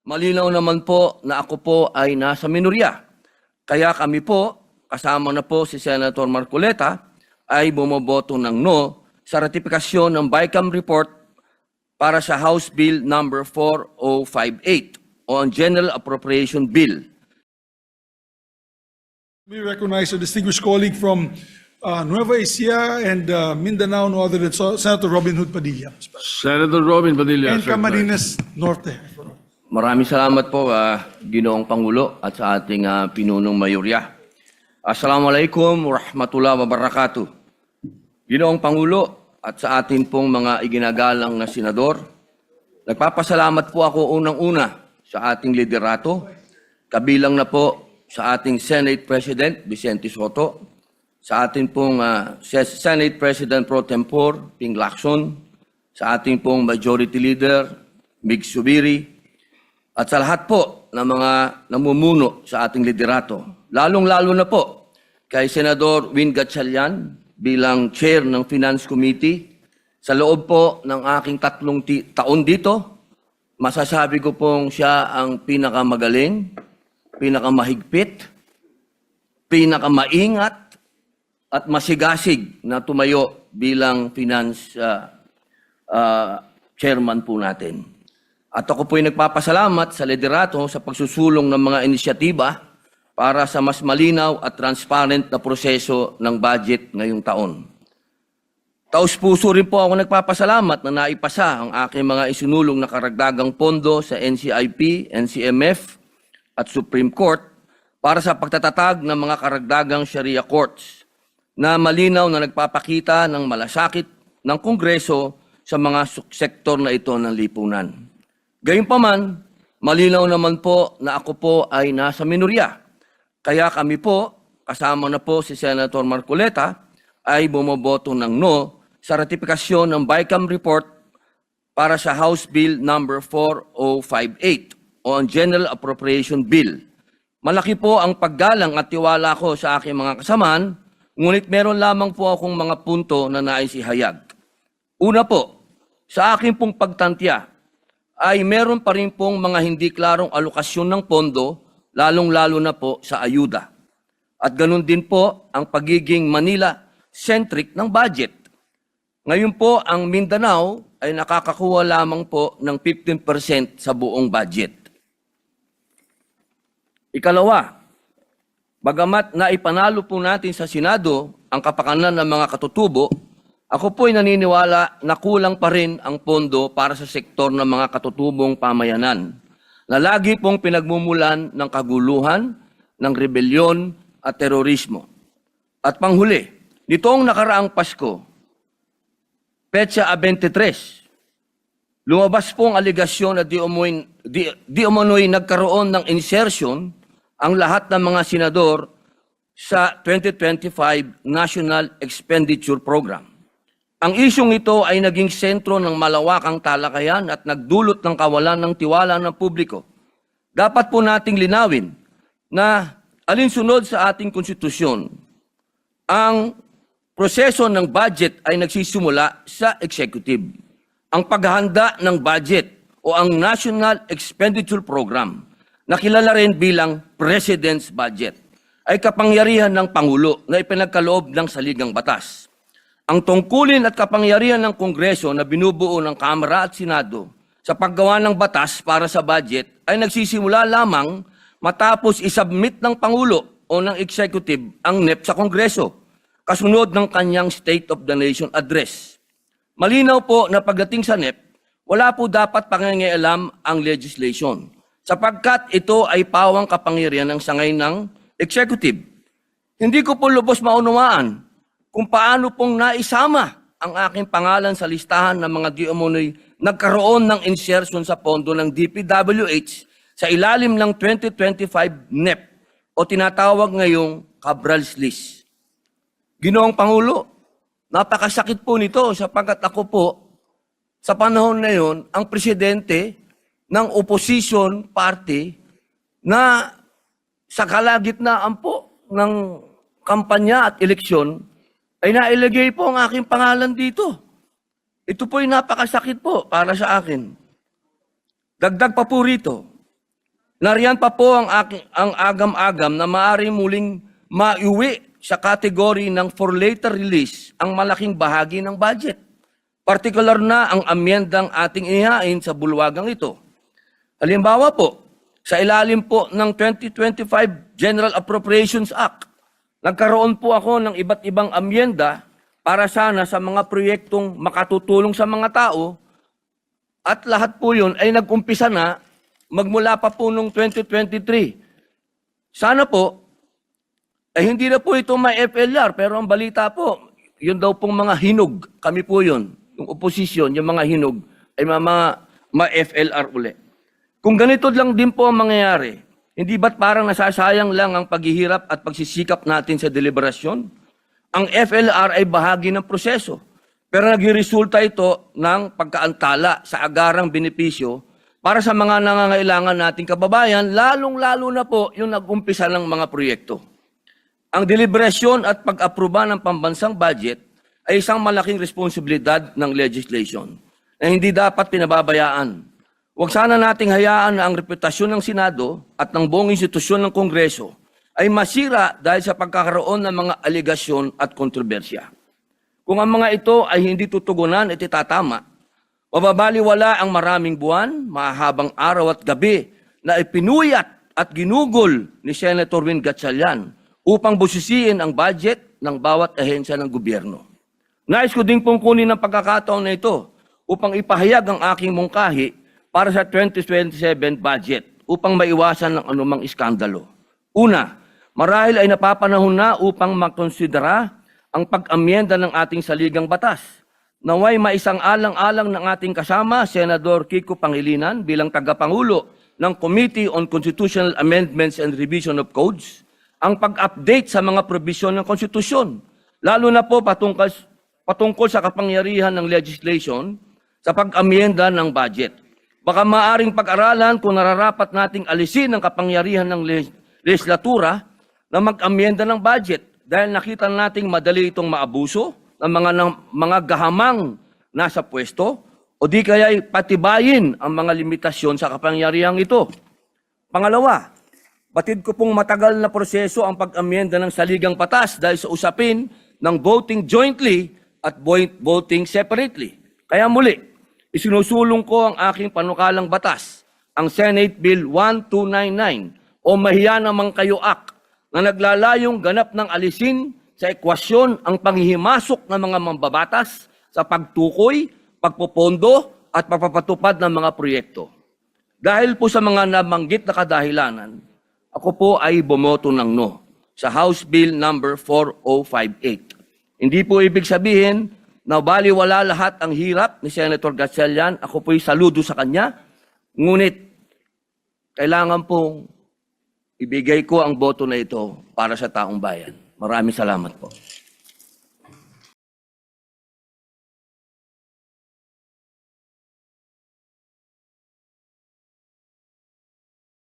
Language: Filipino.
Malinaw naman po na ako po ay nasa minorya. Kaya kami po, kasama na po si Senator Marcoleta, ay bumoboto ng no sa ratifikasyon ng BICAM report para sa House Bill number 4058 on General Appropriation Bill. We recognize a distinguished colleague from Nueva Ecija and Mindanao, no other than Senator Robin Hood Padilla. Senator Robin Padilla. And Camarines Norte. Maraming salamat po, Ginoong Pangulo at sa ating pinunong mayorya. Assalamualaikum warahmatullahi wabarakatuh. Ginoong Pangulo at sa ating pong mga iginagalang na senador, nagpapasalamat po ako unang-una sa ating liderato, kabilang na po sa ating Senate President Vicente Sotto, sa ating pong Senate President Pro Tempore Ping Lacson, sa ating pong Majority Leader Mig Subiri, at sa lahat po ng mga namumuno sa ating liderato, lalong-lalo na po kay Senador Win Gatchalian bilang Chair ng Finance Committee. Sa loob po ng aking 3 taon dito, masasabi ko pong siya ang pinakamagaling, pinakamahigpit, pinakamaingat at masigasig na tumayo bilang Finance Chairman po natin. At ako po'y nagpapasalamat sa liderato sa pagsusulong ng mga inisyatiba para sa mas malinaw at transparent na proseso ng budget ngayong taon. Taus-puso rin po ako nagpapasalamat na naipasa ang aking mga isinulong na karagdagang pondo sa NCIP, NCMF at Supreme Court para sa pagtatatag ng mga karagdagang Sharia courts na malinaw na nagpapakita ng malasakit ng Kongreso sa mga sektor na ito ng lipunan. Gayunpaman, malinaw naman po na ako po ay nasa minorya. Kaya kami po, kasama na po si Senator Marcoleta, ay bumoboto ng no sa ratifikasyon ng BICAM report para sa House Bill number 4058 on General Appropriation Bill. Malaki po ang paggalang at tiwala ko sa aking mga kasamaan, ngunit meron lamang po akong mga punto na nais ihayag. Una po, sa aking pong pagtantya, ay meron pa rin pong mga hindi klarong alokasyon ng pondo, lalong-lalo na po sa ayuda. At ganun din po ang pagiging Manila-centric ng budget. Ngayon po, ang Mindanao ay nakakakuha lamang po ng 15% sa buong budget. Ikalawa, bagamat naipanalo po natin sa Senado ang kapakanan ng mga katutubo, ako po'y naniniwala na kulang pa rin ang pondo para sa sektor ng mga katutubong pamayanan na lagi pong pinagmumulan ng kaguluhan, ng rebelyon at terorismo. At panghuli, nitong nakaraang Pasko, Petsa 23, lumabas pong aligasyon na di umano'y nagkaroon ng insertion ang lahat ng mga senador sa 2025 National Expenditure Program. Ang isyong ito ay naging sentro ng malawakang talakayan at nagdulot ng kawalan ng tiwala ng publiko. Dapat po nating linawin na alinsunod sa ating konstitusyon, ang proseso ng budget ay nagsisimula sa executive. Ang paghahanda ng budget o ang National Expenditure Program, na kilala rin bilang President's Budget, ay kapangyarihan ng Pangulo na ipinagkaloob ng saligang batas. Ang tungkulin at kapangyarihan ng Kongreso na binubuo ng Kamara at Senado sa paggawa ng batas para sa budget ay nagsisimula lamang matapos isubmit ng Pangulo o ng Executive ang NEP sa Kongreso, kasunod ng kanyang State of the Nation Address. Malinaw po na pagdating sa NEP, wala po dapat pangingialam ang legislation, sapagkat ito ay pawang kapangyarihan ng sangay ng Executive. Hindi ko po lubos maunawaan kung paano pong naisama ang aking pangalan sa listahan ng mga di umano'y nagkaroon ng insertion sa pondo ng DPWH sa ilalim ng 2025 NEP o tinatawag ngayong Cabral's List. Ginoong Pangulo, napakasakit po nito sapagkat ako po sa panahon na yon ang presidente ng opposition party na sa kalagitnaan po ng kampanya at eleksyon ay nailagay po ang aking pangalan dito. Ito po'y napakasakit po para sa akin. Dagdag pa po rito, Nariyan pa po ang agam-agam na maaari muling maiuwi sa kategory ng for later release ang malaking bahagi ng budget. Partikular na ang amyendang ating inihain sa bulwagang ito. Halimbawa po, sa ilalim po ng 2025 General Appropriations Act, nagkaroon po ako ng iba't ibang amyenda para sana sa mga proyektong makatutulong sa mga tao at lahat po yun ay nag-umpisa na magmula pa po noong 2023. Sana po, ay hindi na po ito may FLR, pero ang balita po, yun daw pong mga hinog, kami po yun, yung oposisyon, yung mga hinog, ay ma-FLR uli. Kung ganito lang din po ang mangyayari, hindi ba't parang nasasayang lang ang paghihirap at pagsisikap natin sa deliberasyon? Ang FLR ay bahagi ng proseso, pero nagresulta ito ng pagkaantala sa agarang benepisyo para sa mga nangangailangan nating kababayan, lalong-lalo na po yung nag-umpisa ng mga proyekto. Ang deliberasyon at pag-aproba ng pambansang budget ay isang malaking responsibilidad ng legislation na hindi dapat pinababayaan. Huwag sana nating hayaan na ang reputasyon ng Senado at ng buong institusyon ng Kongreso ay masira dahil sa pagkakaroon ng mga aligasyon at kontrobersya. Kung ang mga ito ay hindi tutugunan at itatama, mababaliwala ang maraming buwan, mahahabang araw at gabi na ipinuyat at ginugol ni Senator Win Gatchalian upang busisiin ang budget ng bawat ahensya ng gobyerno. Nais ko din pong kunin ang pagkakataon na ito upang ipahayag ang aking mungkahi para sa 2027 budget upang maiwasan ng anumang iskandalo. Una, marahil ay napapanahon na upang makonsidera ang pag-amyenda ng ating saligang batas. Naway maisang alang-alang ng ating kasama, Senador Kiko Pangilinan, bilang tagapangulo ng Committee on Constitutional Amendments and Revision of Codes, ang pag-update sa mga probisyon ng konstitusyon, lalo na po patungkol sa kapangyarihan ng legislation sa pag-amyenda ng budget. Baka maaring pag-aralan kung nararapat nating alisin ang kapangyarihan ng legislatura na mag-amyenda ng budget dahil nakita nating madali itong maabuso ng mga gahamang nasa pwesto o di kaya patibayin ang mga limitasyon sa kapangyarihang ito. Pangalawa, batid ko pong matagal na proseso ang pag-amyenda ng saligang batas dahil sa usapin ng voting jointly at voting separately. Kaya muli, isinusulong ko ang aking panukalang batas, ang Senate Bill 1299 o Mahiya Namang Kayo Act na naglalayong ganap ng alisin sa ekwasyon ang panghihimasok ng mga mambabatas sa pagtukoy, pagpopondo at pagpapatupad ng mga proyekto. Dahil po sa mga nabanggit na kadahilanan, ako po ay bumoto ng no sa House Bill number 4058. Hindi po ibig sabihin na baliwala lahat ang hirap ni Senator Gatchalian. Ako po'y saludo sa kanya. Ngunit, kailangan pong ibigay ko ang boto na ito para sa taong bayan. Maraming salamat po.